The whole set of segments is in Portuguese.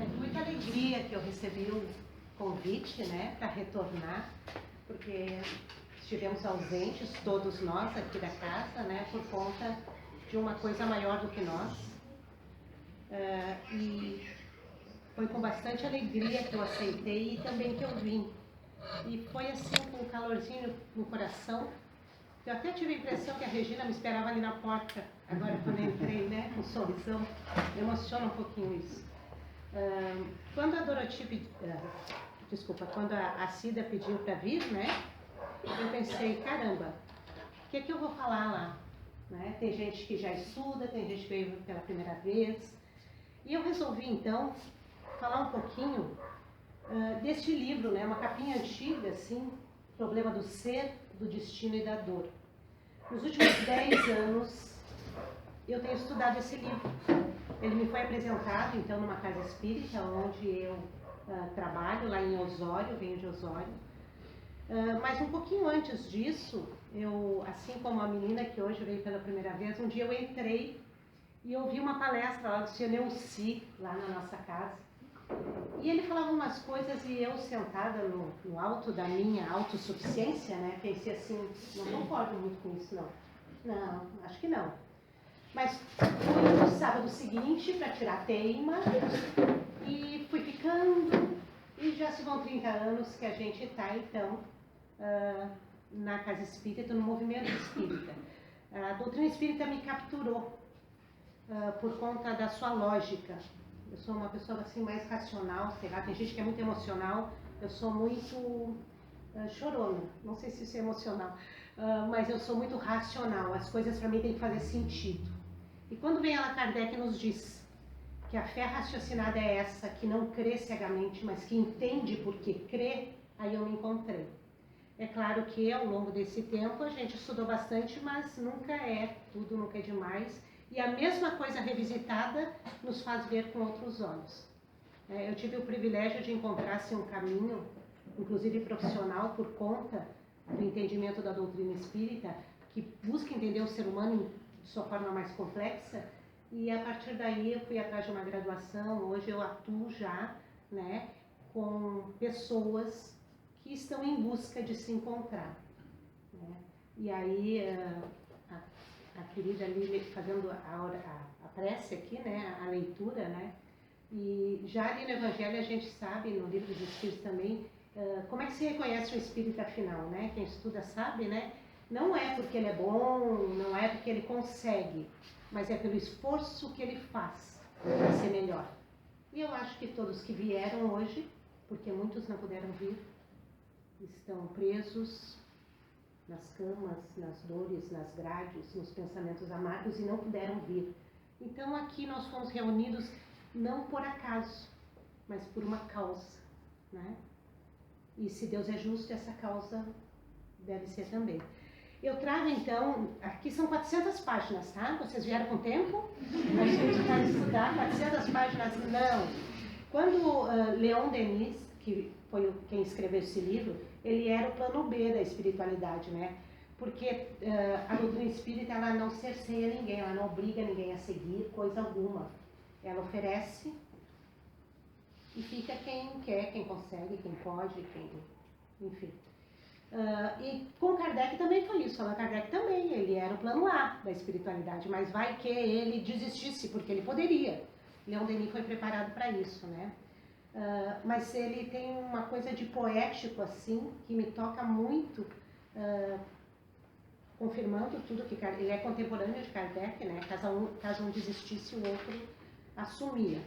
É com muita alegria que eu recebi o convite, né, para retornar, porque estivemos ausentes, todos nós aqui da casa, né, por conta de uma coisa maior do que nós. E foi com bastante alegria que eu aceitei e também que eu vim. E foi assim, com um calorzinho no coração. Eu até tive a impressão que a Regina me esperava ali na porta, agora quando eu entrei, né, com um sorrisão. Me emociona um pouquinho isso. Quando a Doroti, quando a Cida pediu para vir, né, eu pensei, caramba, o que é que eu vou falar lá? Né? Tem gente que já estuda, tem gente que veio pela primeira vez. E eu resolvi, então, falar um pouquinho deste livro, né, uma capinha antiga, assim, Problema do Ser, do Destino e da Dor. Nos últimos 10 anos, eu tenho estudado esse livro. Ele me foi apresentado, então, numa casa espírita, onde eu trabalho, lá em Osório, venho de Osório. Mas um pouquinho antes disso, eu, assim como a menina que hoje veio pela primeira vez, um dia eu entrei e ouvi uma palestra lá do Sr. Neuci, lá na nossa casa. E ele falava umas coisas e eu, sentada no alto da minha autossuficiência, né, pensei assim, não concordo muito com isso, não. Não, acho que não. Mas fui no sábado seguinte para tirar a teima e fui ficando, e já se vão 30 anos que a gente está, então, na casa espírita, no movimento espírita. A doutrina espírita me capturou por conta da sua lógica. Eu sou uma pessoa assim mais racional, sei lá, tem gente que é muito emocional, eu sou muito chorona, não sei se isso é emocional, mas eu sou muito racional, as coisas para mim têm que fazer sentido. E quando vem Allan Kardec nos diz que a fé raciocinada é essa, que não crê cegamente, mas que entende porque crê, aí eu me encontrei. É claro que ao longo desse tempo a gente estudou bastante, mas nunca é tudo, nunca é demais. E a mesma coisa revisitada nos faz ver com outros olhos. Eu tive o privilégio de encontrar assim, um caminho, inclusive profissional, por conta do entendimento da doutrina espírita, que busca entender o ser humano de sua forma mais complexa. E a partir daí eu fui atrás de uma graduação. Hoje eu atuo já, né, com pessoas que estão em busca de se encontrar. Né? E aí a querida ali fazendo a prece aqui, né, a leitura, né, e já ali no Evangelho a gente sabe, no livro dos Espíritos também, como é que se reconhece o espírito afinal, né, quem estuda sabe, né, não é porque ele é bom, não é porque ele consegue, mas é pelo esforço que ele faz para ser melhor. E eu acho que todos que vieram hoje, porque muitos não puderam vir, estão presos nas camas, nas dores, nas grades, nos pensamentos amargos e não puderam vir. Então aqui nós fomos reunidos não por acaso, mas por uma causa, né? E se Deus é justo, essa causa deve ser também. Eu trago então, aqui são 400 páginas, tá? Vocês vieram com tempo? A gente vai estudar 400 páginas, não. Quando Leon Denis, que foi quem escreveu esse livro, ele era o plano B da espiritualidade, né? Porque a doutrina espírita, ela não cerceia ninguém, ela não obriga ninguém a seguir coisa alguma. Ela oferece e fica quem quer, quem consegue, quem pode, quem... enfim. E com Kardec também foi isso. Allan Kardec também, ele era o plano A da espiritualidade, mas vai que ele desistisse, porque ele poderia. Leon Denis foi preparado para isso, né? Mas ele tem uma coisa de poético, assim, que me toca muito, confirmando tudo que ele é contemporâneo de Kardec, né? Caso um desistisse, o outro assumia.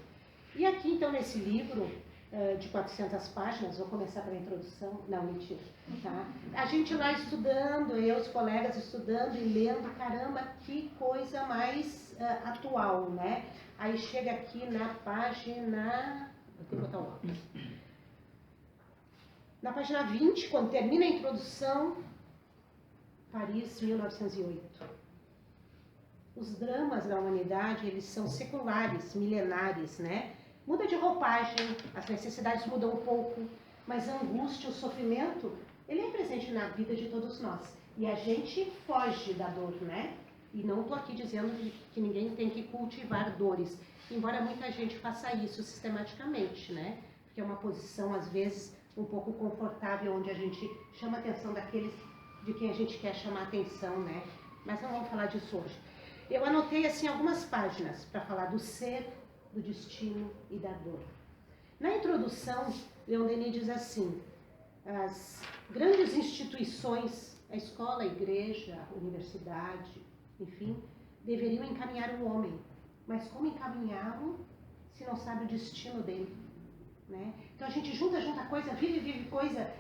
E aqui, então, nesse livro de 400 páginas, vou começar pela introdução, não, mentira, tá? A gente lá estudando, eu, os colegas estudando e lendo, caramba, que coisa mais atual, né? Aí chega aqui na página... Vou ter que botar o óculos. Na página 20, quando termina a introdução, Paris, 1908. Os dramas da humanidade, eles são seculares, milenares, né? Muda de roupagem, as necessidades mudam um pouco, mas a angústia, o sofrimento, ele é presente na vida de todos nós. E a gente foge da dor, né? E não estou aqui dizendo que ninguém tem que cultivar dores, embora muita gente faça isso sistematicamente, né? Porque é uma posição, às vezes, um pouco confortável, onde a gente chama a atenção daqueles de quem a gente quer chamar a atenção, né? Mas não vamos falar disso hoje. Eu anotei, assim, algumas páginas para falar do ser, do destino e da dor. Na introdução, Leon Denis diz assim: as grandes instituições, a escola, a igreja, a universidade, enfim, deveriam encaminhar o homem. Mas como encaminhá-lo se não sabe o destino dele? Né? Então a gente junta coisa, vive coisa,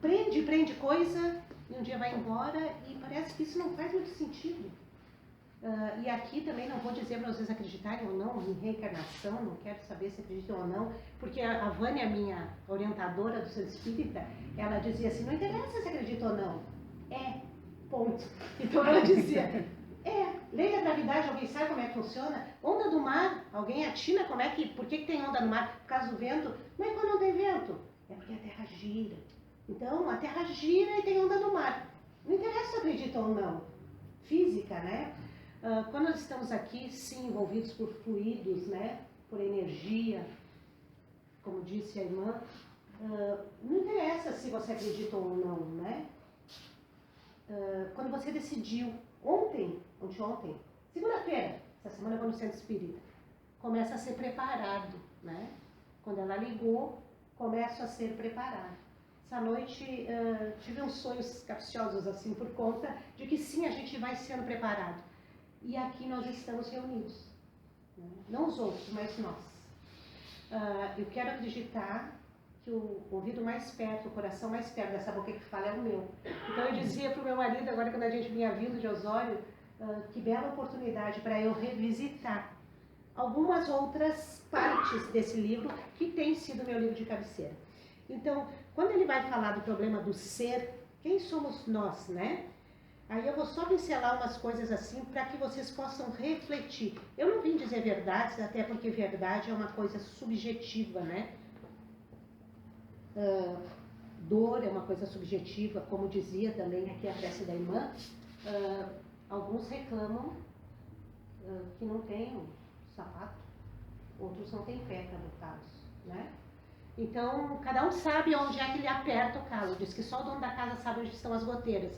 prende coisa, e um dia vai embora, e parece que isso não faz muito sentido. E aqui também não vou dizer para vocês acreditarem ou não em reencarnação, não quero saber se acreditam ou não, porque a Vânia, minha orientadora do Centro Espírita, ela dizia assim: não interessa se acredita ou não, ponto. Então ela dizia: lei da gravidade, alguém sabe como é que funciona? Onda do mar, alguém atina por que tem onda no mar? Por causa do vento? Não é quando não tem vento, é porque a Terra gira. Então a Terra gira e tem onda no mar. Não interessa se acreditam ou não. Física, né? Quando nós estamos aqui, sim, envolvidos por fluidos, né? Por energia, como disse a irmã, não interessa se você acredita ou não, né? Quando você decidiu, ontem, segunda-feira, essa semana eu vou no Centro Espírita, começa a ser preparado, né? Quando ela ligou, começo a ser preparado. Essa noite tive uns sonhos capciosos, assim, por conta de que sim, a gente vai sendo preparado. E aqui nós estamos reunidos, né? Não os outros, mas nós. Eu quero acreditar que o ouvido mais perto, o coração mais perto dessa boca que fala é o meu. Então eu dizia para o meu marido, agora quando a gente vinha vindo de Osório, que bela oportunidade para eu revisitar algumas outras partes desse livro, que tem sido meu livro de cabeceira. Então, quando ele vai falar do problema do ser, quem somos nós, né? Aí eu vou só pincelar umas coisas assim para que vocês possam refletir. Eu não vim dizer verdades, até porque verdade é uma coisa subjetiva, né? Dor é uma coisa subjetiva, como dizia também aqui a prece da irmã. Alguns reclamam que não tem sapato, outros não têm pé caducados, né? Então, cada um sabe onde é que ele aperta o calo. Diz que só o dono da casa sabe onde estão as goteiras.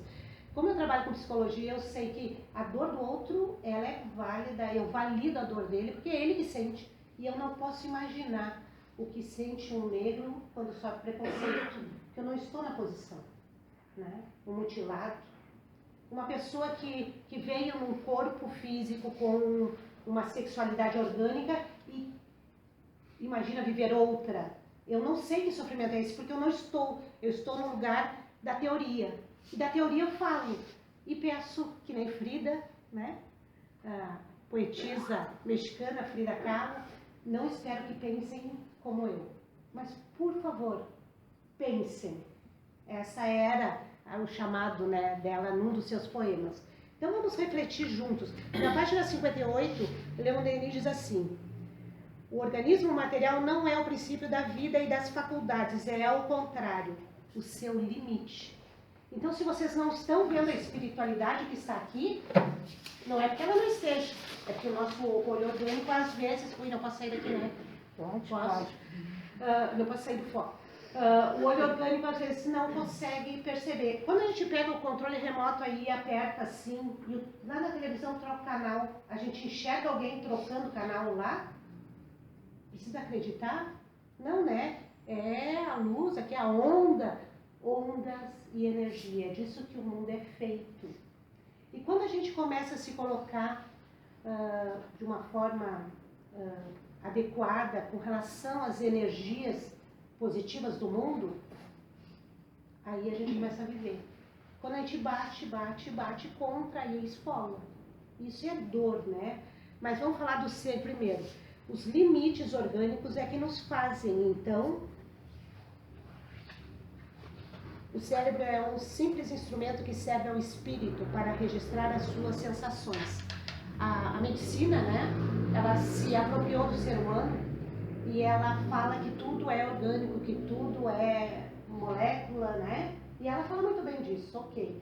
Como eu trabalho com psicologia, eu sei que a dor do outro, ela é válida, eu valido a dor dele, porque é ele que sente. E eu não posso imaginar o que sente um negro quando sofre preconceito, porque eu não estou na posição, né? Um mutilado. Uma pessoa que veio num corpo físico com uma sexualidade orgânica e imagina viver outra. Eu não sei que sofrimento é esse, porque eu estou no lugar da teoria. E da teoria eu falo, e peço que nem Frida, né? A poetisa mexicana Frida Kahlo, não espero que pensem como eu, mas por favor, pensem. Essa era o chamado, né, dela num dos seus poemas. Então vamos refletir juntos. Na página 58, Leon Denis diz assim: o organismo material não é o princípio da vida e das faculdades, é ao contrário, o seu limite. Então, se vocês não estão vendo a espiritualidade que está aqui, não é porque ela não esteja, é porque o nosso olho orgânico, às vezes... Ui, não posso sair daqui, né? Posso? Não posso sair do foco. O olho orgânico, às vezes, não consegue perceber. Quando a gente pega o controle remoto aí e aperta assim, e lá na televisão troca o canal, a gente enxerga alguém trocando o canal lá? Precisa acreditar? Não, né? É a luz, aqui a onda, ondas e energia, é disso que o mundo é feito. E quando a gente começa a se colocar de uma forma adequada com relação às energias positivas do mundo, aí a gente começa a viver. Quando a gente bate contra, aí esfola. Isso é dor, né? Mas vamos falar do ser primeiro. Os limites orgânicos é que nos fazem, então... O cérebro é um simples instrumento que serve ao espírito para registrar as suas sensações. A medicina, né, ela se apropriou do ser humano e ela fala que tudo é orgânico, que tudo é molécula, né? E ela fala muito bem disso, ok.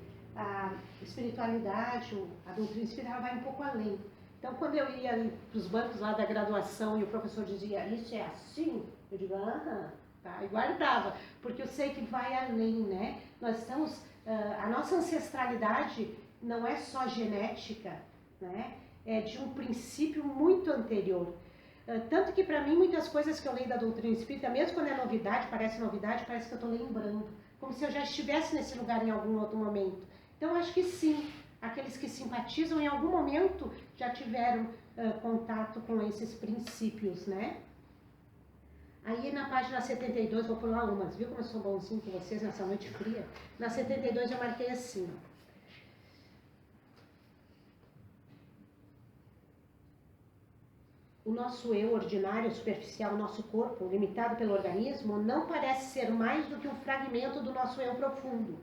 espiritualidade, a doutrina espírita, ela vai um pouco além. Então, quando eu ia para os bancos lá da graduação e o professor dizia, isso é assim, eu digo, tá, e guardava, porque eu sei que vai além, né? Nós estamos, a nossa ancestralidade não é só genética, né? É de um princípio muito anterior. Tanto que para mim muitas coisas que eu leio da doutrina espírita, mesmo quando é novidade, parece que eu estou lembrando, como se eu já estivesse nesse lugar em algum outro momento. Então eu acho que sim, aqueles que simpatizam em algum momento já tiveram contato com esses princípios, né? Aí na página 72, vou pular umas, viu como eu sou bonzinho com vocês nessa noite fria? Na 72 eu marquei assim, ó. O nosso eu ordinário, superficial, o nosso corpo, limitado pelo organismo, não parece ser mais do que um fragmento do nosso eu profundo.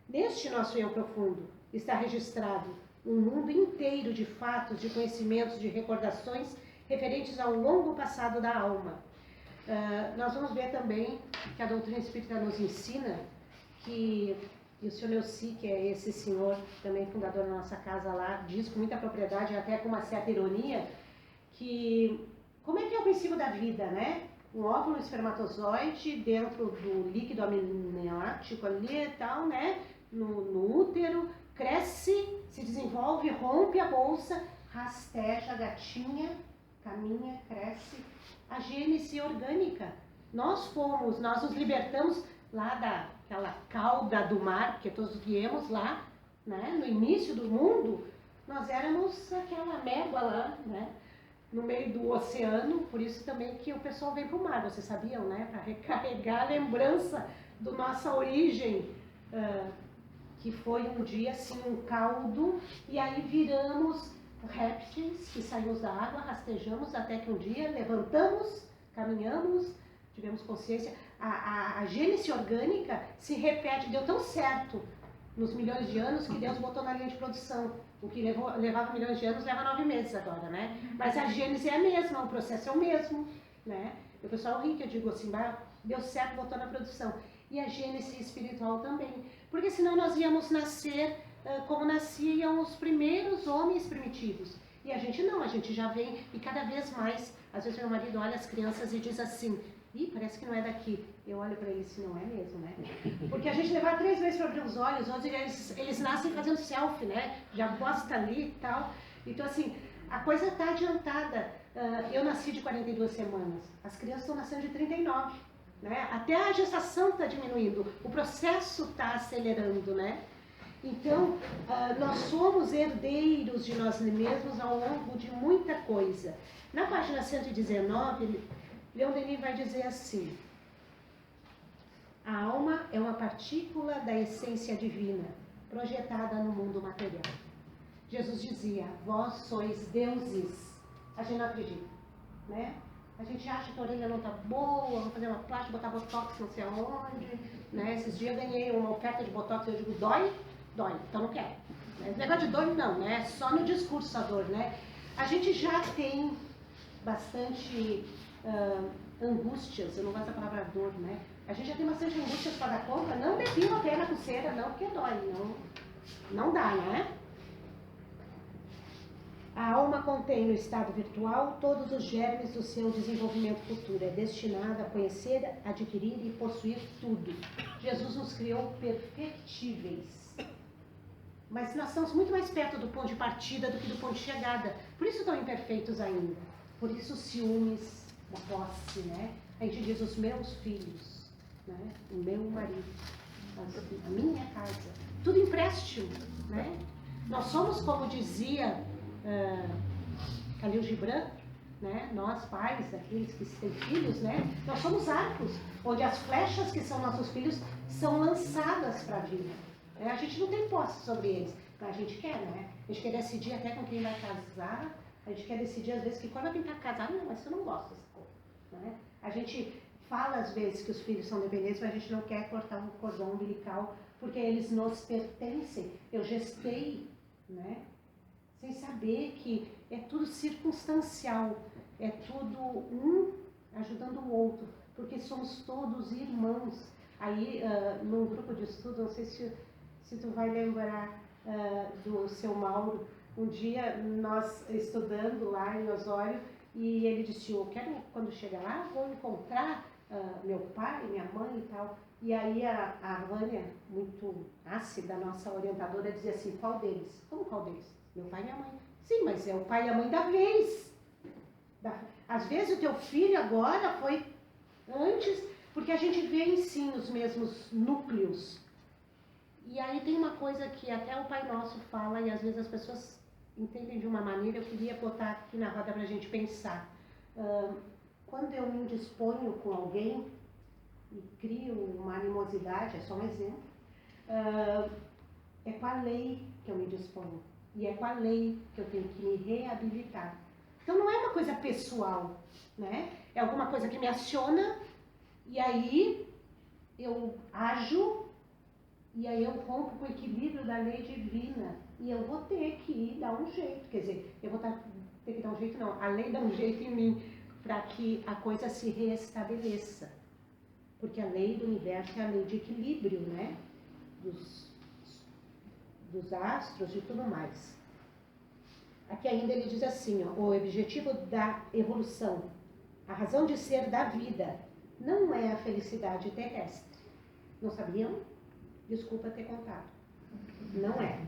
Neste nosso eu profundo está registrado um mundo inteiro de fatos, de conhecimentos, de recordações referentes ao longo passado da alma. Nós vamos ver também que a doutrina espírita nos ensina que, e o senhor Leuci, que é esse senhor, também fundador da nossa casa lá, diz com muita propriedade, até com uma certa ironia, que como é que é o princípio da vida, né? Um óvulo espermatozoide dentro do líquido amniótico ali e tal, né? No útero, cresce, se desenvolve, rompe a bolsa, rasteja, gatinha, caminha, cresce. A gênese orgânica. Nós nos libertamos lá daquela cauda do mar, porque todos viemos lá, né? No início do mundo, nós éramos aquela ameba lá, né? No meio do oceano, por isso também que o pessoal vem para o mar, vocês sabiam, né? Para recarregar a lembrança da nossa origem, que foi um dia assim um caldo, e aí viramos répteis que saímos da água, rastejamos até que um dia levantamos, caminhamos, tivemos consciência. A gênese orgânica se repete, deu tão certo nos milhões de anos que Deus botou na linha de produção. O que levava milhões de anos leva 9 meses agora, né? Mas a gênese é a mesma, o processo é o mesmo, né? O pessoal ri que eu digo assim, deu certo, botou na produção. E a gênese espiritual também. Porque senão nós íamos nascer como nasciam os primeiros homens primitivos. E a gente não, a gente já vem, e cada vez mais, às vezes meu marido olha as crianças e diz assim, parece que não é daqui. Eu olho para eles e não é mesmo, né? Porque a gente levar 3 vezes para abrir os olhos, hoje eles nascem fazendo selfie, né? Já posta ali e tal. Então, assim, a coisa está adiantada. Eu nasci de 42 semanas, as crianças estão nascendo de 39, né? Até a gestação está diminuindo, o processo está acelerando, né? Então, nós somos herdeiros de nós mesmos ao longo de muita coisa. Na página 119, Leon Denis vai dizer assim, a alma é uma partícula da essência divina, projetada no mundo material. Jesus dizia, vós sois deuses. A gente não acredita, né? A gente acha que a orelha não está boa, vou fazer uma plástica, botar botox não sei aonde, né? Esses dias eu ganhei uma oferta de botox e eu digo, dói? Dói, então não quero. Esse negócio de dor não, né? Só no discurso a dor, né? A gente já tem bastante angústias, eu não gosto da palavra dor, né? A gente já tem bastante angústias para dar conta, não depila a pena com cera, não, porque dói, não dá, né? A alma contém no estado virtual todos os germes do seu desenvolvimento futuro, é destinada a conhecer, adquirir e possuir tudo. Jesus nos criou perfectíveis. Mas nós estamos muito mais perto do ponto de partida do que do ponto de chegada. Por isso estão imperfeitos ainda. Por isso os ciúmes da posse, né? A gente diz os meus filhos, né? O meu marido, a minha casa. Tudo empréstimo, né? Nós somos, como dizia Khalil Gibran, né? Nós pais, aqueles que têm filhos, né? Nós somos arcos, onde as flechas que são nossos filhos são lançadas para a vida. A gente não tem posse sobre eles, mas a gente quer, né? A gente quer decidir até com quem vai casar, a gente quer decidir às vezes que quando vai pintar casar, não, mas eu não gosto dessa cor, né? A gente fala às vezes que os filhos são dependentes, mas a gente não quer cortar um cordão umbilical, porque eles nos pertencem. Eu gestei, né? Sem saber que é tudo circunstancial, é tudo um ajudando o outro, porque somos todos irmãos. Aí, num grupo de estudo, não sei se tu vai lembrar, do seu Mauro. Um dia, nós estudando lá em Osório, e ele disse, eu quero, quando chegar lá, vou encontrar meu pai, minha mãe e tal. E aí a Vânia, muito ácida, nossa orientadora, dizia assim, qual deles? Como qual deles? Meu pai e minha mãe. Sim, mas é o pai e a mãe da vez. Às vezes o teu filho agora foi antes, porque a gente vê sim os mesmos núcleos. E aí tem uma coisa que até o Pai Nosso fala, e às vezes as pessoas entendem de uma maneira, eu queria botar aqui na roda para a gente pensar. Quando eu me indisponho com alguém e crio uma animosidade, é só um exemplo, é com a lei que eu me disponho. E é com a lei que eu tenho que me reabilitar. Então não é uma coisa pessoal, né? É alguma coisa que me aciona e aí eu ajo e aí eu rompo com o equilíbrio da lei divina e eu vou ter que dar um jeito. Quer dizer, eu vou ter que dar um jeito, não. A lei dá um jeito em mim para que a coisa se reestabeleça. Porque a lei do universo é a lei de equilíbrio, né? Dos astros e tudo mais. Aqui ainda ele diz assim, ó, o objetivo da evolução, a razão de ser da vida, não é a felicidade terrestre. Não sabiam? Desculpa ter contado. Não é.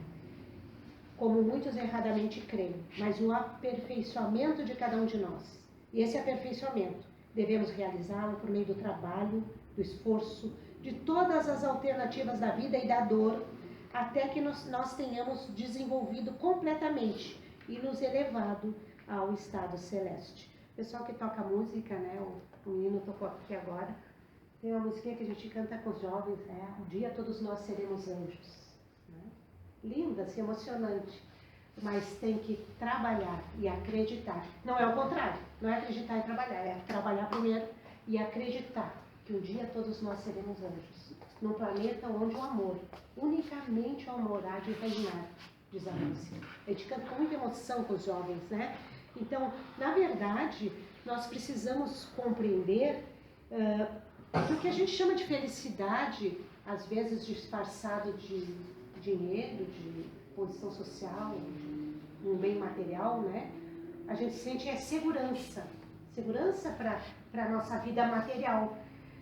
Como muitos erradamente creem, mas o aperfeiçoamento de cada um de nós. E esse aperfeiçoamento devemos realizá-lo por meio do trabalho, do esforço, de todas as alternativas da vida e da dor, até que nós tenhamos desenvolvido completamente e nos elevado ao estado celeste. O pessoal que toca música, né, o menino tocou aqui agora, tem uma musiquinha que a gente canta com os jovens, um dia todos nós seremos anjos. Né? Linda, assim, emocionante, mas tem que trabalhar e acreditar. Não é o contrário, não é acreditar e trabalhar, é trabalhar primeiro e acreditar que um dia todos nós seremos anjos. Num planeta onde o amor, unicamente o amor há de reinar, diz a música. A gente canta com muita emoção com os jovens, né? Então, na verdade, nós precisamos compreender o que a gente chama de felicidade, às vezes disfarçado de dinheiro, de posição social, no meio material, né? A gente sente segurança. Segurança para a nossa vida material.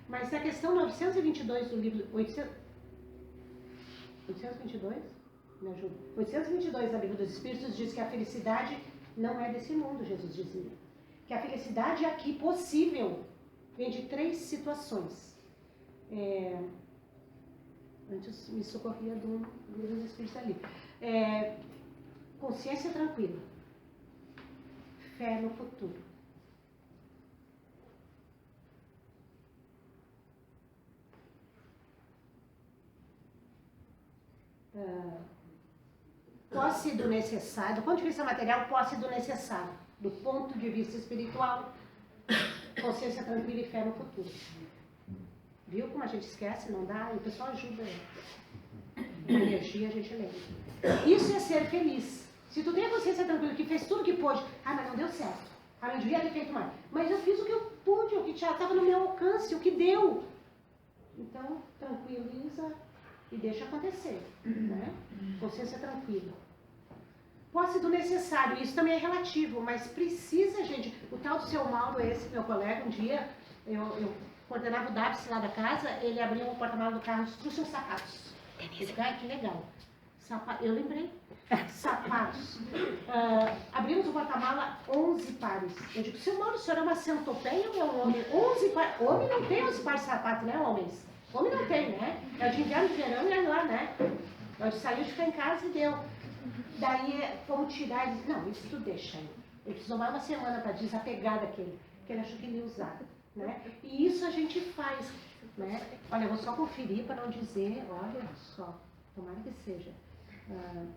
Mas na questão 922 do livro... 822? Me ajuda. 822 da Livro dos Espíritos diz que a felicidade não é desse mundo, Jesus dizia. Que a felicidade aqui possível vem de 3 situações. Antes me socorria do Livro dos Espíritos ali. Consciência tranquila. Fé no futuro. Posse do necessário, do ponto de vista material, posse do necessário. Do ponto de vista espiritual, consciência tranquila e fé no futuro. Viu como a gente esquece, não dá? E o pessoal ajuda. A energia a gente lembra. Isso é ser feliz. Se tu tem a consciência tranquila que fez tudo que pôde, mas não deu certo. Eu devia ter feito mais. Mas eu fiz o que eu pude, o que já estava no meu alcance, o que deu. Então, tranquiliza e deixa acontecer. Né? Consciência tranquila. Posse do necessário, isso também é relativo, mas precisa, gente. O tal do seu Mauro, esse meu colega, um dia, eu coordenava o DAPS lá da casa, ele abriu o porta-malas do carro e trouxe uns sapatos. Eu disse, que legal. Eu lembrei. Sapatos. Abrimos o porta-mala, 11 pares. Eu digo, seu Mauro, o senhor é uma centopeia ou é um homem? 11 pares. Homem não tem 11 pares de sapato, né, homens? Homem não tem, né? É de inverno, de verão e lá, né? Nós saiu de ficar em casa e deu. Daí, fomos tirar e disse, não, isso tu deixa aí. Ele precisou mais uma semana para desapegar daquele, que ele achou que ele ia usar. Né? E isso a gente faz. Né? Olha, eu vou só conferir para não dizer, olha só, tomara que seja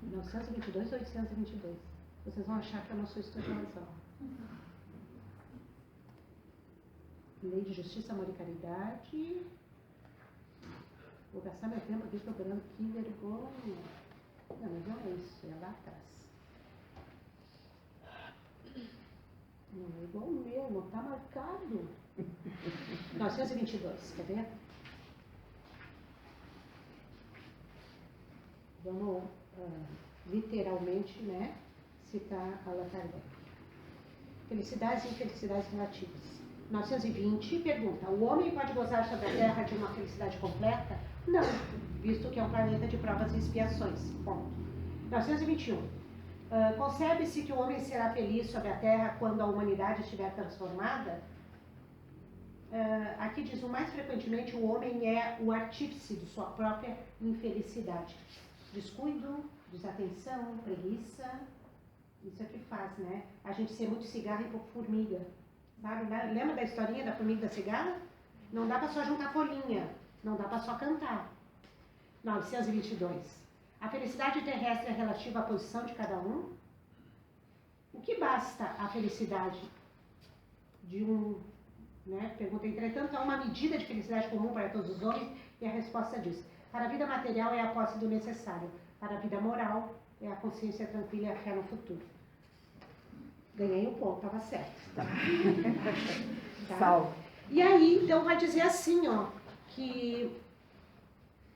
922 ou 822. Vocês vão achar que eu não sou estudiosa. Lei de Justiça, Amor e Caridade. Vou gastar meu tempo aqui procurando, que vergonha. Não, mas não é isso, é lá atrás. Não é igual o meu, não está marcado. 922, quer ver? Vamos literalmente, né, citar Allan Kardec. Felicidades e infelicidades relativas. 920 pergunta: o homem pode gozar sobre a Terra de uma felicidade completa? Não, visto que é um planeta de provas e expiações. Ponto. 921. Concebe-se que o homem será feliz sobre a Terra quando a humanidade estiver transformada? Aqui diz: o mais frequentemente o homem é o artífice de sua própria infelicidade. Descuido, desatenção, preguiça, isso é o que faz, né? A gente ser muito cigarra e pouco formiga. Sabe? Lembra da historinha da formiga e da cigarra? Não dá para só juntar folhinha, não dá para só cantar. 922. A felicidade terrestre é relativa à posição de cada um? O que basta a felicidade de um, né? Pergunta: entretanto, há uma medida de felicidade comum para todos os homens? E a resposta diz: para a vida material é a posse do necessário, para a vida moral é a consciência tranquila e a fé no futuro. Ganhei um ponto, estava certo. Tá? Salve. E aí, então, vai dizer assim, ó, que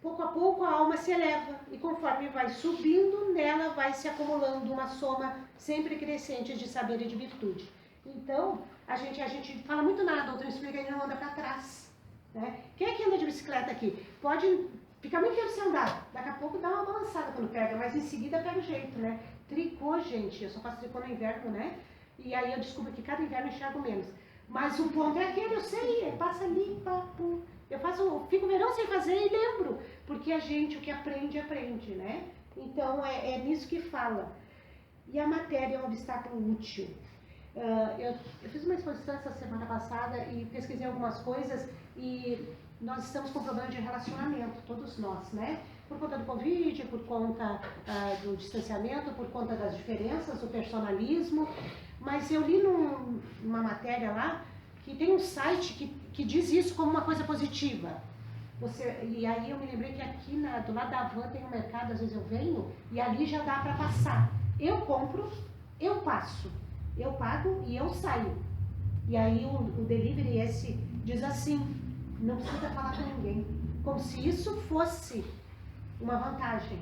pouco a pouco a alma se eleva e conforme vai subindo, nela vai se acumulando uma soma sempre crescente de saber e de virtude. Então, a gente fala muito nada, a doutrina explica que não anda para trás. Né? Quem é que anda de bicicleta aqui? Pode ficar muito tempo sem andar, daqui a pouco dá uma balançada quando pega, mas em seguida pega o jeito, né? Tricô, gente, eu só faço tricô no inverno, né? E aí eu descubro que cada inverno eu enxergo menos. Mas o ponto é aquele, eu sei, passa ali, papo. Fico o verão sem fazer e lembro, porque a gente, o que aprende, aprende, né? Então é nisso que fala. E a matéria é um obstáculo útil. Eu fiz uma exposição essa semana passada e pesquisei algumas coisas e nós estamos com problema de relacionamento, todos nós, né? Por conta do Covid, por conta do distanciamento, por conta das diferenças, do personalismo. Mas eu li numa matéria lá que tem um site que diz isso como uma coisa positiva. E aí eu me lembrei que aqui do lado da van tem um mercado, às vezes eu venho, e ali já dá para passar. Eu compro, eu passo, eu pago e eu saio. E aí o delivery esse diz assim: não precisa falar com ninguém. Como se isso fosse uma vantagem.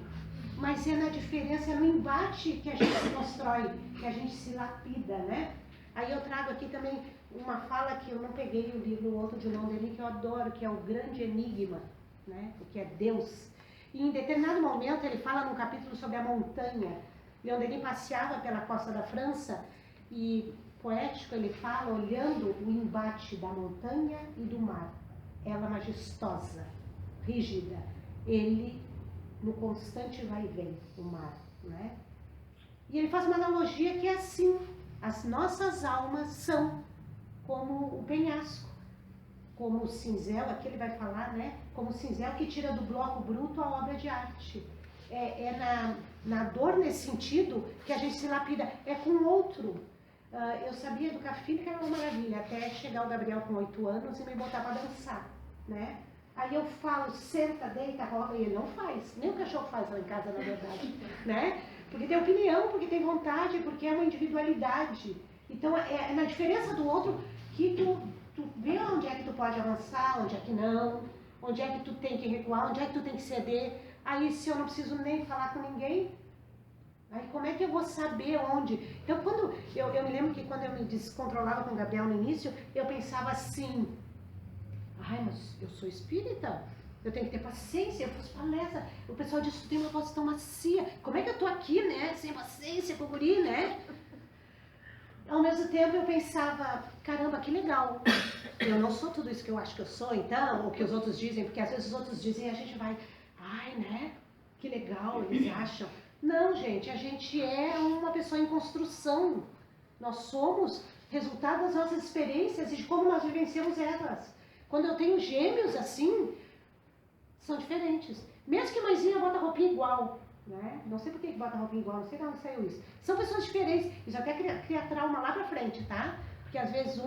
Mas é na diferença, é no embate que a gente se constrói, que a gente se lapida, né? Aí eu trago aqui também uma fala que eu não peguei o livro outro de Leon Denis, que eu adoro, que é O Grande Enigma, né? O que é Deus. E em determinado momento ele fala num capítulo sobre a montanha. Leon Denis passeava pela costa da França e, poético, ele fala olhando o embate da montanha e do mar. Ela majestosa, rígida, ele no constante vai e vem, o mar, né? E ele faz uma analogia que é assim: as nossas almas são como o penhasco, como o cinzel, aqui ele vai falar, né? Como o cinzel que tira do bloco bruto a obra de arte. Na dor nesse sentido que a gente se lapida, é com o outro. Eu sabia educar filho que era uma maravilha, até chegar o Gabriel com 8 anos e me botar para dançar, né? Aí eu falo: senta, deita, roda, e ele não faz. Nem o cachorro faz lá em casa, na verdade, né? Porque tem opinião, porque tem vontade, porque é uma individualidade. Então é na diferença do outro que tu vê onde é que tu pode avançar, onde é que não, onde é que tu tem que recuar, onde é que tu tem que ceder. Aí se eu não preciso nem falar com ninguém, aí como é que eu vou saber onde? Então quando eu me lembro que quando eu me descontrolava com o Gabriel no início, eu pensava assim: ai, mas eu sou espírita, eu tenho que ter paciência, eu faço palestra, o pessoal diz que tem uma voz tão macia, como é que eu tô aqui, né, sem paciência com o guri, né? Ao mesmo tempo eu pensava: caramba, que legal, eu não sou tudo isso que eu acho que eu sou, então, ou que os outros dizem, porque às vezes os outros dizem e a gente vai: ai, né, que legal, eles acham. Não, gente, a gente é uma pessoa em construção, nós somos resultado das nossas experiências e de como nós vivenciamos elas. Quando eu tenho gêmeos assim, são diferentes. Mesmo que a mãezinha bota roupinha igual, né? Não sei por que bota roupinha igual, não sei de onde saiu isso. São pessoas diferentes. Isso até cria trauma lá pra frente, tá? Porque às vezes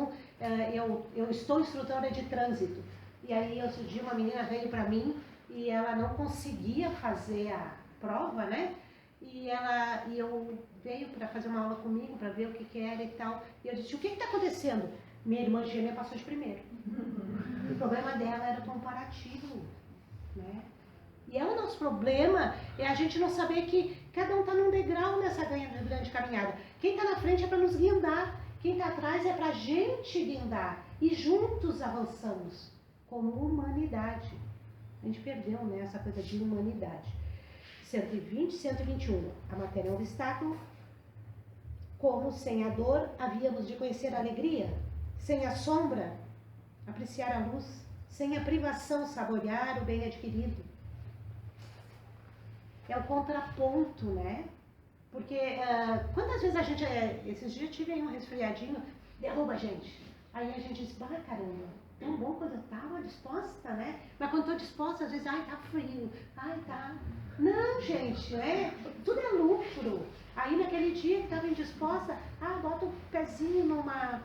eu estou instrutora de trânsito. E aí outro dia uma menina veio pra mim e ela não conseguia fazer a prova, né? E eu veio para fazer uma aula comigo, para ver o que era e tal. E eu disse: o que está acontecendo? Minha irmã gêmea passou de primeiro. O problema dela era o comparativo, né? E é o nosso problema, é a gente não saber que cada um está num degrau nessa grande caminhada. Quem está na frente é para nos guindar, quem está atrás é para a gente guindar. E juntos avançamos, como humanidade. A gente perdeu, né, essa coisa de humanidade. 120, 121. A matéria é um obstáculo. Como sem a dor havíamos de conhecer a alegria, sem a sombra apreciar a luz, sem a privação saborear o bem adquirido. É o contraponto, né? Porque quantas vezes a gente, esses dias tive aí um resfriadinho, derruba a gente. Aí a gente diz, caramba, tão bom quando eu estava disposta, né? Mas quando estou disposta, às vezes, tá frio, tá. Não, gente, tudo é lucro. Aí naquele dia que estava indisposta, bota o pezinho numa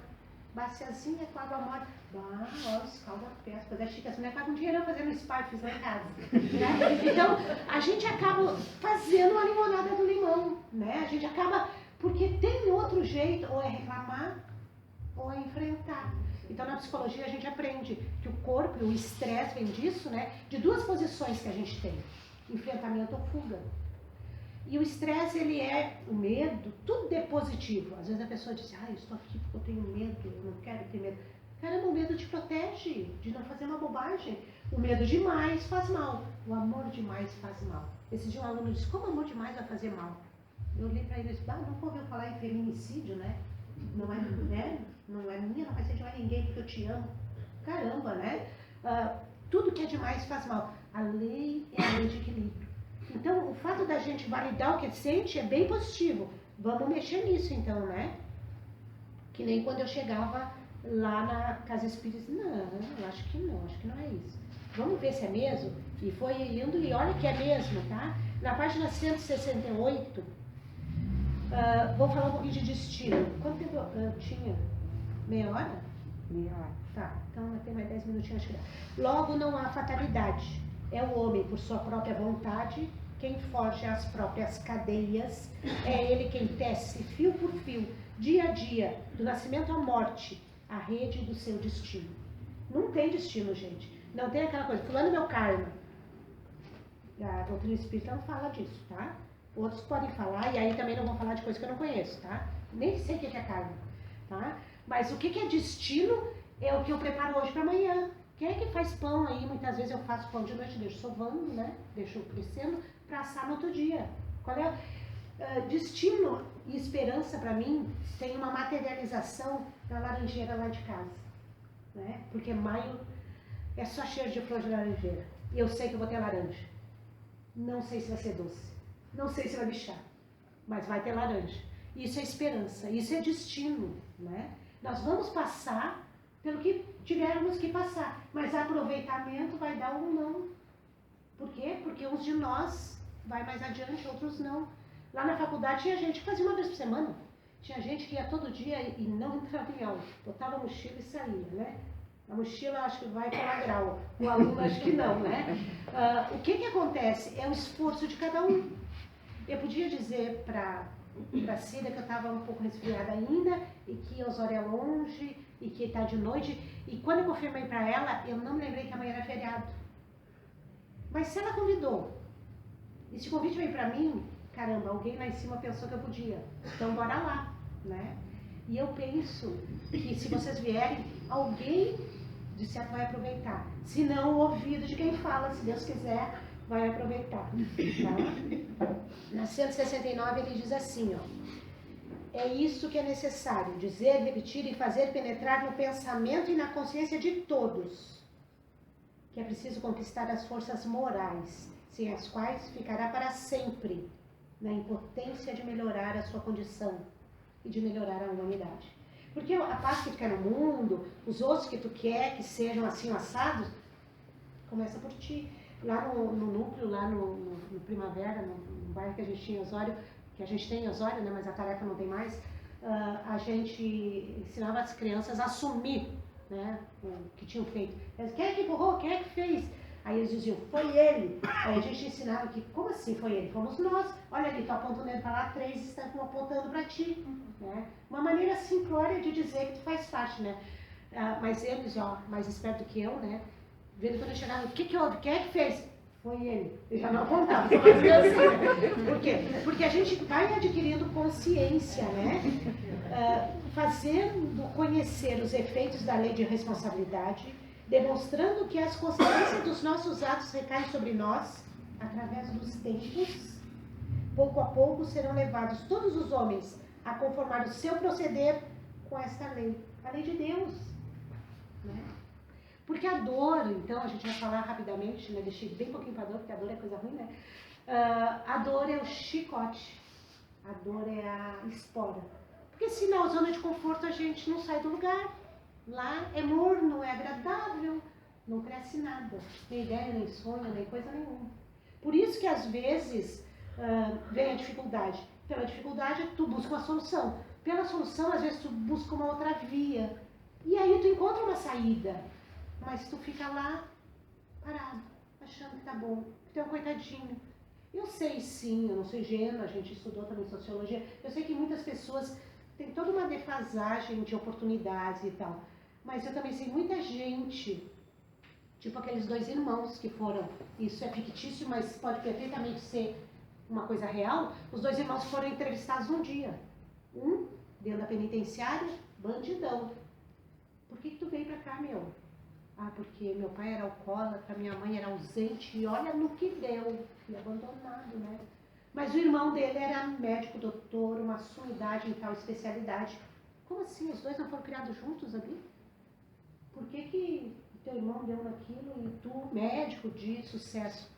baciazinha com água morna. Ó, escalda a pés, coisa chique. As mulheres pagam dinheiro fazendo spa, fiz lá em casa. Né? Então, a gente acaba fazendo uma limonada do limão, né? A gente acaba, porque tem outro jeito, ou é reclamar, ou é enfrentar. Então, na psicologia, a gente aprende que o corpo, o estresse vem disso, né? De duas posições que a gente tem. Enfrentamento ou fuga. E o estresse, ele é o medo, tudo é positivo. Às vezes a pessoa diz, eu estou aqui porque eu tenho medo, eu não quero ter medo. Caramba, o medo te protege de não fazer uma bobagem. O medo demais faz mal, o amor demais faz mal. Esse dia um aluno disse, como amor demais vai fazer mal? Eu olhei para ele e disse, nunca ouviu falar em feminicídio, né? Não é minha, não vai ser de mais ninguém porque eu te amo. Caramba, né? Tudo que é demais faz mal. A lei é a lei de equilíbrio. Então, o fato da gente validar o que sente é bem positivo. Vamos mexer nisso, então, né? Que nem quando eu chegava lá na casa espírita. Não, acho que não é isso. Vamos ver se é mesmo? E foi indo, e olha que é mesmo, tá? Na página 168, vou falar um pouquinho de destino. Quanto tempo eu tinha? Meia hora? Meia hora. Tá, então tem mais 10 minutinhos, acho que dá. Logo, não há fatalidade. É o homem, por sua própria vontade, quem forja as próprias cadeias. É ele quem tece fio por fio, dia a dia, do nascimento à morte, a rede do seu destino. Não tem destino, gente. Não tem aquela coisa, fulano é meu karma. A doutrina espírita não fala disso, tá? Outros podem falar, e aí também não vou falar de coisa que eu não conheço, tá? Nem sei o que é karma, tá? Mas o que é destino é o que eu preparo hoje para amanhã. Quem é que faz pão aí? Muitas vezes eu faço pão de noite, deixo sovando, né? Deixo crescendo para assar no outro dia. Qual é destino e esperança para mim? Tem uma materialização da laranjeira lá de casa, né? Porque maio é só cheiro de flor de laranjeira. E eu sei que eu vou ter laranja. Não sei se vai ser doce. Não sei se vai bichar. Mas vai ter laranja. Isso é esperança. Isso é destino, né? Nós vamos passar pelo que tivermos que passar. Mas aproveitamento vai dar ou não. Por quê? Porque uns de nós vai mais adiante, outros não. Lá na faculdade tinha gente que fazia uma vez por semana. Tinha gente que ia todo dia e não entrava em aula. Botava a mochila e saía, né? A mochila acho que vai pela grau. O aluno acho que não, né? O que acontece? É o esforço de cada um. Eu podia dizer para Cida que eu estava um pouco resfriada ainda e que Osório é longe e que está de noite. E quando eu confirmei para ela, eu não me lembrei que amanhã era feriado. Mas se ela convidou, e se o convite veio para mim, caramba, alguém lá em cima pensou que eu podia. Então bora lá, né? E eu penso que se vocês vierem, alguém de certo vai aproveitar. Se não, o ouvido de quem fala, se Deus quiser, vai aproveitar. Tá? Na 169 ele diz assim, é isso que é necessário, dizer, repetir e fazer penetrar no pensamento e na consciência de todos, que é preciso conquistar as forças morais, sem as quais ficará para sempre na impotência de melhorar a sua condição e de melhorar a humanidade. Porque a paz que fica no mundo, os outros que tu quer que sejam assim assados, começa por ti. Lá no núcleo, lá no Primavera, no bairro que a gente tinha em Osório, que a gente tem em Osório, né, mas a tarefa não tem mais, a gente ensinava as crianças a assumir, né, o que tinham feito. Eles, quem é que empurrou? Quem é que fez? Aí eles diziam, foi ele. Aí a gente ensinava que, como assim foi ele? Fomos nós. Olha ali, tu aponta o dedo para lá, 3 estão apontando para ti. Né? Uma maneira simplória de dizer que tu faz parte, né? Mas eles, mais esperto que eu, né? Vendo quando eu chegava, o que houve? Quem é que fez? Foi ele. Eu já não apontava, só mais assim. Por quê? Porque a gente vai adquirindo consciência, né? Fazendo conhecer os efeitos da lei de responsabilidade, demonstrando que as consequências dos nossos atos recaem sobre nós, através dos tempos. Pouco a pouco serão levados todos os homens a conformar o seu proceder com esta lei, a lei de Deus, né? Porque a dor, então, a gente vai falar rapidamente, né? Deixei bem pouquinho para a dor, porque a dor é coisa ruim, né? A dor é o chicote, a dor é a espora. Porque se na zona de conforto a gente não sai do lugar, lá é morno, não é agradável, não cresce nada, nem ideia, nem sonho, nem coisa nenhuma. Por isso que às vezes vem a dificuldade. Pela dificuldade tu busca uma solução. Pela solução, às vezes tu busca uma outra via. E aí tu encontra uma saída. Mas tu fica lá, parado, achando que tá bom, que tu é um coitadinho. Eu sei sim, eu não sou ingênua, a gente estudou também sociologia. Eu sei que muitas pessoas têm toda uma defasagem de oportunidades e tal. Mas eu também sei muita gente, tipo aqueles 2 irmãos que foram, isso é fictício, mas pode perfeitamente ser uma coisa real. Os 2 irmãos foram entrevistados um dia. Um, dentro da penitenciária, bandidão. Por que tu veio pra cá, meu? Ah, porque meu pai era alcoólatra, minha mãe era ausente, e olha no que deu. Fui abandonado, né? Mas o irmão dele era médico, doutor, uma sumidade em tal especialidade. Como assim? Os 2 não foram criados juntos ali? Por que teu irmão deu naquilo e tu, médico de sucesso?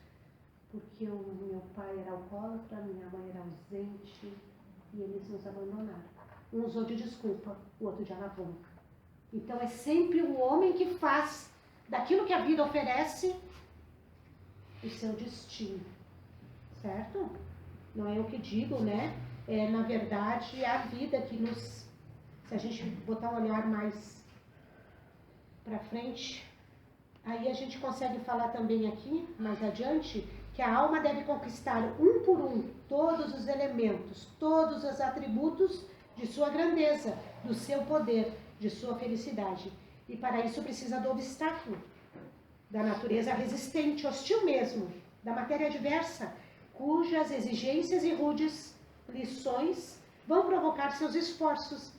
Porque meu pai era alcoólatra, minha mãe era ausente e eles nos abandonaram. Um usou de desculpa, o outro de alavanca. Então é sempre o homem que faz daquilo que a vida oferece o seu destino, certo? Não é eu que digo, né? É, na verdade, a vida que nos... Se a gente botar um olhar mais para frente, aí a gente consegue falar também aqui, mais adiante, que a alma deve conquistar um por um todos os elementos, todos os atributos de sua grandeza, do seu poder, de sua felicidade. E para isso precisa do obstáculo, da natureza resistente, hostil mesmo, da matéria adversa, cujas exigências e rudes lições vão provocar seus esforços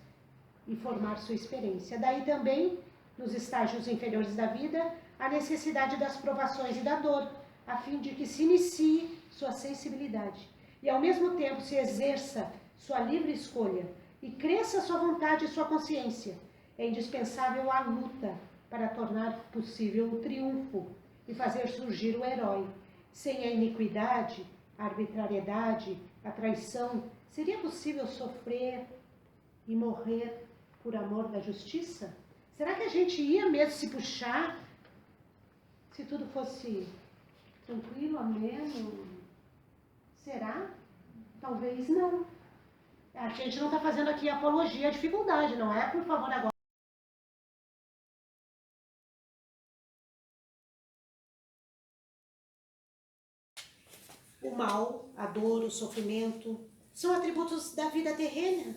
e formar sua experiência. Daí também, nos estágios inferiores da vida, a necessidade das provações e da dor, a fim de que se inicie sua sensibilidade e ao mesmo tempo se exerça sua livre escolha e cresça sua vontade e sua consciência. É indispensável a luta para tornar possível o triunfo e fazer surgir o herói. Sem a iniquidade, a arbitrariedade, a traição, seria possível sofrer e morrer por amor da justiça? Será que a gente ia mesmo se puxar se tudo fosse tranquilo, ameno? Será? Talvez não. A gente não está fazendo aqui apologia à dificuldade, não é? Por favor, agora. O mal, a dor, o sofrimento, são atributos da vida terrena.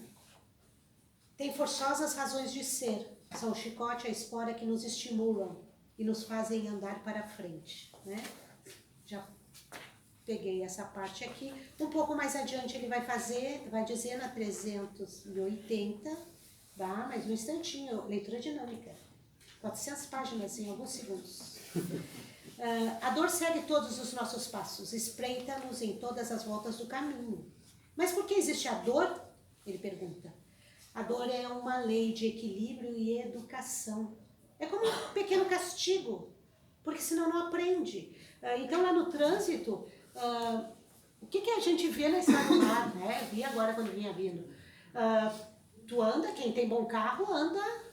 Tem forçosas razões de ser. São o chicote e a espora que nos estimulam e nos fazem andar para frente, né? Já peguei essa parte aqui. Um pouco mais adiante ele vai dizer na 380, tá? Mais um instantinho, leitura dinâmica. 400 páginas em alguns segundos. A dor segue todos os nossos passos, espreita-nos em todas as voltas do caminho. Mas por que existe a dor? Ele pergunta. A dor é uma lei de equilíbrio e educação. É como um pequeno castigo, porque senão não aprende. Então lá no trânsito, o que a gente vê na estrada do mar, né? Vi agora quando vinha vindo. Tu anda, quem tem bom carro anda,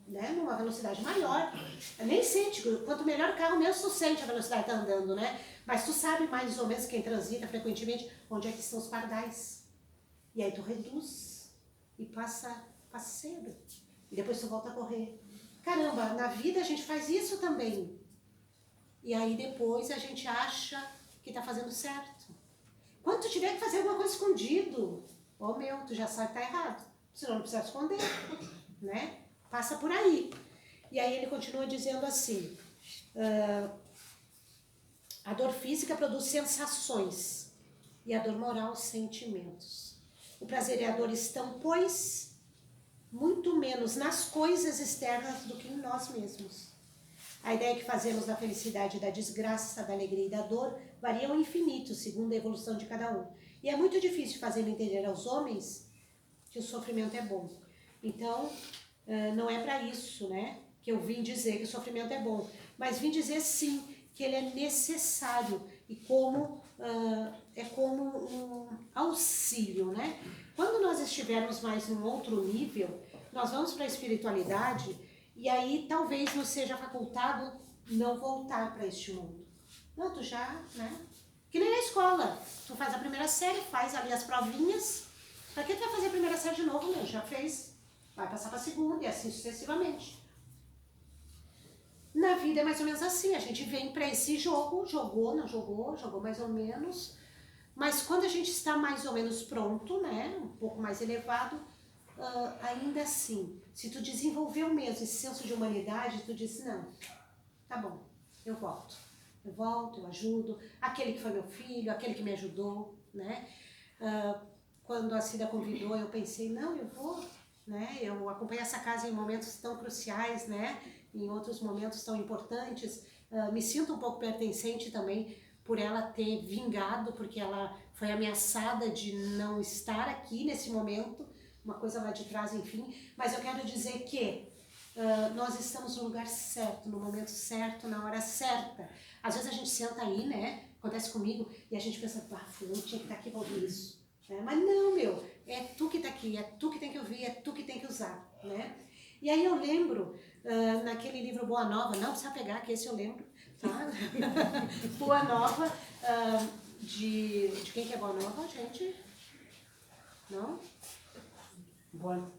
né, numa velocidade maior. Nem sente, quanto melhor o carro, menos tu sente a velocidade que tá andando, né? Mas tu sabe mais ou menos, quem transita frequentemente, onde é que estão os pardais. E aí tu reduz e passa cedo. E depois tu volta a correr. Caramba, na vida a gente faz isso também. E aí depois a gente acha que tá fazendo certo. Quando tu tiver que fazer alguma coisa escondido, tu já sabe que tá errado. Senão não precisa esconder, né? Passa por aí. E aí ele continua dizendo assim, A dor física produz sensações e a dor moral, sentimentos. O prazer e a dor estão, pois, muito menos nas coisas externas do que em nós mesmos. A ideia que fazemos da felicidade, da desgraça, da alegria e da dor varia ao infinito, segundo a evolução de cada um. E é muito difícil fazer entender aos homens que o sofrimento é bom. Então, não é para isso, né, que eu vim dizer que o sofrimento é bom, mas vim dizer sim que ele é necessário e é como um auxílio, né? Quando nós estivermos mais em outro nível, nós vamos para a espiritualidade e aí talvez nos seja facultado não voltar para este mundo. Não, tu já, né? Que nem na escola, tu faz a primeira série, faz ali as provinhas. Pra que tu vai fazer a primeira série de novo, meu? Já fez. Vai passar pra segunda e assim sucessivamente. Na vida é mais ou menos assim. A gente vem pra esse jogo, jogou, não jogou, jogou mais ou menos. Mas quando a gente está mais ou menos pronto, né? Um pouco mais elevado, ainda assim, se tu desenvolveu mesmo esse senso de humanidade, tu diz, não, tá bom, eu volto. Eu volto, eu ajudo. Aquele que foi meu filho, aquele que me ajudou, né? Quando a Cida convidou, eu pensei, não, eu vou, né? Eu acompanhei essa casa em momentos tão cruciais, né? Em outros momentos tão importantes. Me sinto um pouco pertencente também por ela ter vingado, porque ela foi ameaçada de não estar aqui nesse momento, uma coisa lá de trás, enfim. Mas eu quero dizer que nós estamos no lugar certo, no momento certo, na hora certa. Às vezes a gente senta aí, né? Acontece comigo, e a gente pensa, fulano tinha que estar aqui para ouvir isso. Mas não, meu, é tu que tá aqui, é tu que tem que ouvir, é tu que tem que usar, né? E aí eu lembro, naquele livro Boa Nova, não precisa pegar, que esse eu lembro, tá? Boa Nova, de quem que é Boa Nova, gente? Não?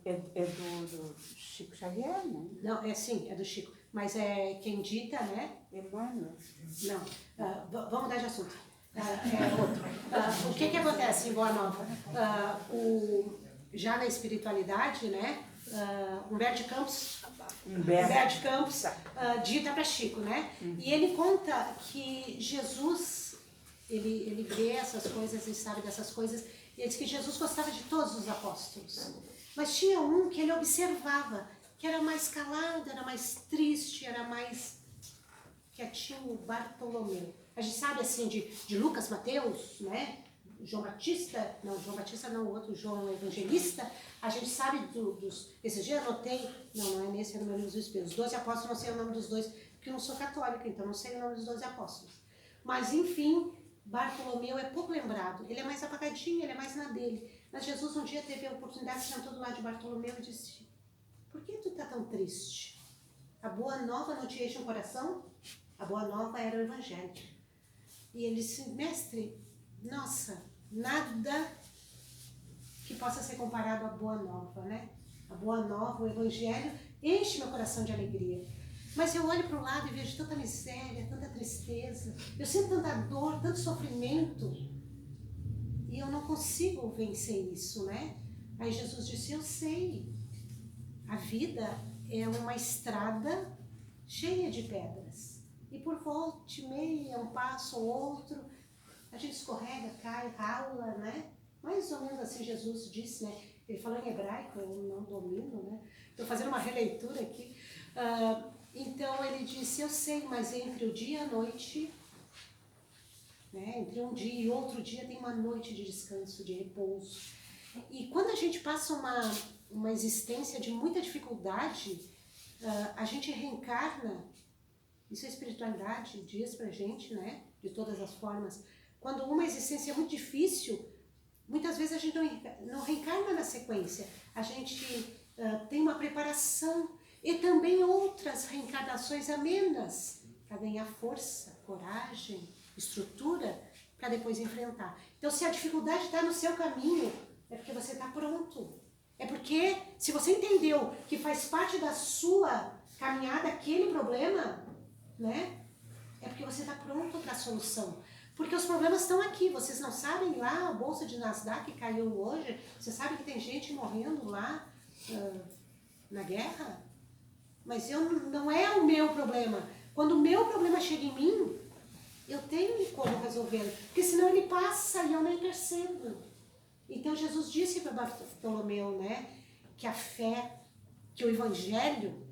É do Chico Xavier, né? Não, sim, é do Chico, mas é quem dita, né? Emmanuel. Não, vamos mudar de assunto. É outro. O que acontece em Boa Nova? Já na espiritualidade, né? Humberto de Campos dita para Chico, né? E ele conta que Jesus, ele vê essas coisas, ele sabe dessas coisas, e ele diz que Jesus gostava de todos os apóstolos. Mas tinha um que ele observava, que era mais calado, era mais triste, era mais quietinho, Bartolomeu. A gente sabe assim de Lucas, Mateus, né? João Batista, não, o outro João Evangelista. A gente sabe esses dias eu anotei, não é nesse, é no meu livro dos Espíritos. Os 12 apóstolos, não sei o nome dos dois, porque eu não sou católica, então não sei o nome dos 12 apóstolos. Mas enfim, Bartolomeu é pouco lembrado, ele é mais apagadinho, ele é mais na dele. Mas Jesus um dia teve a oportunidade, sentou do lado de Bartolomeu e disse, por que tu tá tão triste? A boa nova não te enche o coração? A boa nova era o Evangelho. E ele disse, mestre, nossa, nada que possa ser comparado à boa nova, né? A boa nova, o Evangelho, enche meu coração de alegria. Mas eu olho para o lado e vejo tanta miséria, tanta tristeza, eu sinto tanta dor, tanto sofrimento, e eu não consigo vencer isso, né? Aí Jesus disse, eu sei, a vida é uma estrada cheia de pedras. E por volta e meia, um passo ou outro, a gente escorrega, cai, rala, né? Mais ou menos assim Jesus disse, né? Ele falou em hebraico, eu não domino, né? Estou fazendo uma releitura aqui. Então ele disse, eu sei, mas entre o dia e a noite, né? Entre um dia e outro dia tem uma noite de descanso, de repouso. E quando a gente passa uma existência de muita dificuldade, a gente reencarna. Isso é espiritualidade, diz pra gente, né? De todas as formas. Quando uma existência é muito difícil, muitas vezes a gente não reencarna na sequência. A gente tem uma preparação e também outras reencarnações amenas para ganhar força, coragem, estrutura para depois enfrentar. Então, se a dificuldade está no seu caminho, é porque você está pronto. É porque, se você entendeu que faz parte da sua caminhada aquele problema, né? É porque você está pronto para a solução. Porque os problemas estão aqui. Vocês não sabem lá, a bolsa de Nasdaq caiu hoje. Você sabe que tem gente morrendo lá na guerra? Mas não é o meu problema. Quando o meu problema chega em mim, eu tenho como resolvê-lo, porque senão ele passa e eu nem percebo. Então Jesus disse para Bartolomeu, né, que a fé, que o evangelho,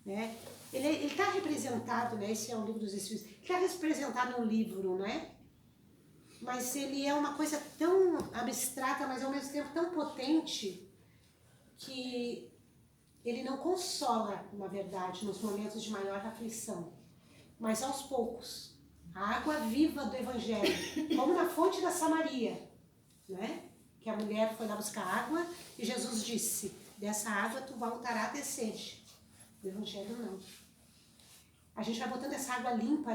né, ele está representado, né, esse é o livro dos Espíritos, ele está representado num livro, né, mas ele é uma coisa tão abstrata, mas ao mesmo tempo tão potente, que ele não consola, na verdade, nos momentos de maior aflição, mas aos poucos. A água viva do Evangelho, como na fonte da Samaria, né? Que a mulher foi lá buscar água e Jesus disse, dessa água tu voltará a ter sede. Do Evangelho não. A gente vai botando essa água limpa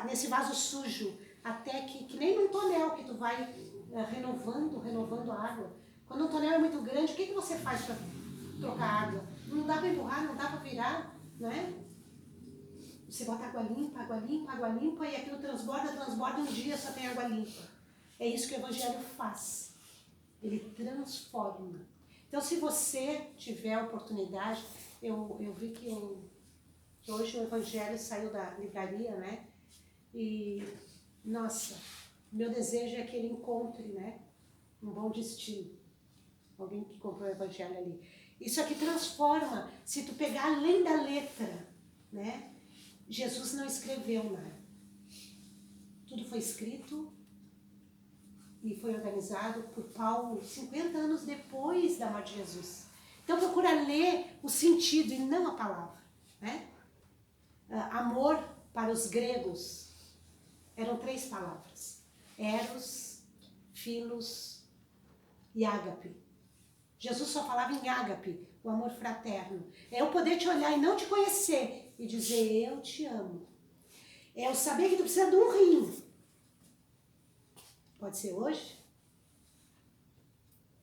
nesse vaso sujo, até que nem num tonel que tu vai renovando a água. Quando um tonel é muito grande, o que você faz para trocar água? Não dá para empurrar, não dá para virar, né? Você bota água limpa e aquilo transborda, um dia só tem água limpa. É isso que o Evangelho faz. Ele transforma. Então, se você tiver a oportunidade, eu vi que hoje o Evangelho saiu da livraria, né? E, nossa, meu desejo é que ele encontre, né, um bom destino. Alguém que comprou o Evangelho ali. Isso aqui transforma. Se tu pegar além da letra, né? Jesus não escreveu nada. Tudo foi escrito e foi organizado por Paulo 50 anos depois da morte de Jesus. Então procura ler o sentido e não a palavra, né? Amor para os gregos eram 3 palavras: eros, filos e ágape. Jesus só falava em ágape, o amor fraterno. É eu poder te olhar e não te conhecer e dizer eu te amo. É eu saber que tu precisa de um rim. Pode ser hoje,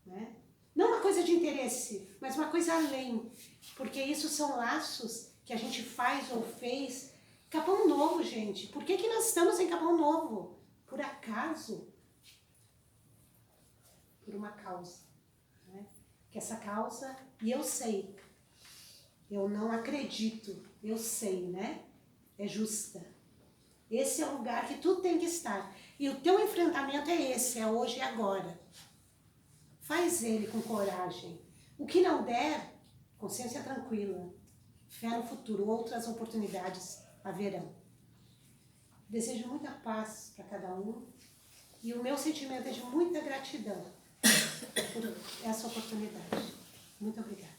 né? Não uma coisa de interesse, mas uma coisa além. Porque isso são laços que a gente faz ou fez. Capão Novo, gente. Por que nós estamos em Capão Novo? Por acaso? Por uma causa. Né? Que essa causa, e eu sei, eu não acredito, eu sei, né? É justa. Esse é o lugar que tu tem que estar. E o teu enfrentamento é esse, é hoje e agora. Faz ele com coragem. O que não der, consciência tranquila. Fé no futuro, outras oportunidades haverão. Desejo muita paz para cada um. E o meu sentimento é de muita gratidão por essa oportunidade. Muito obrigada.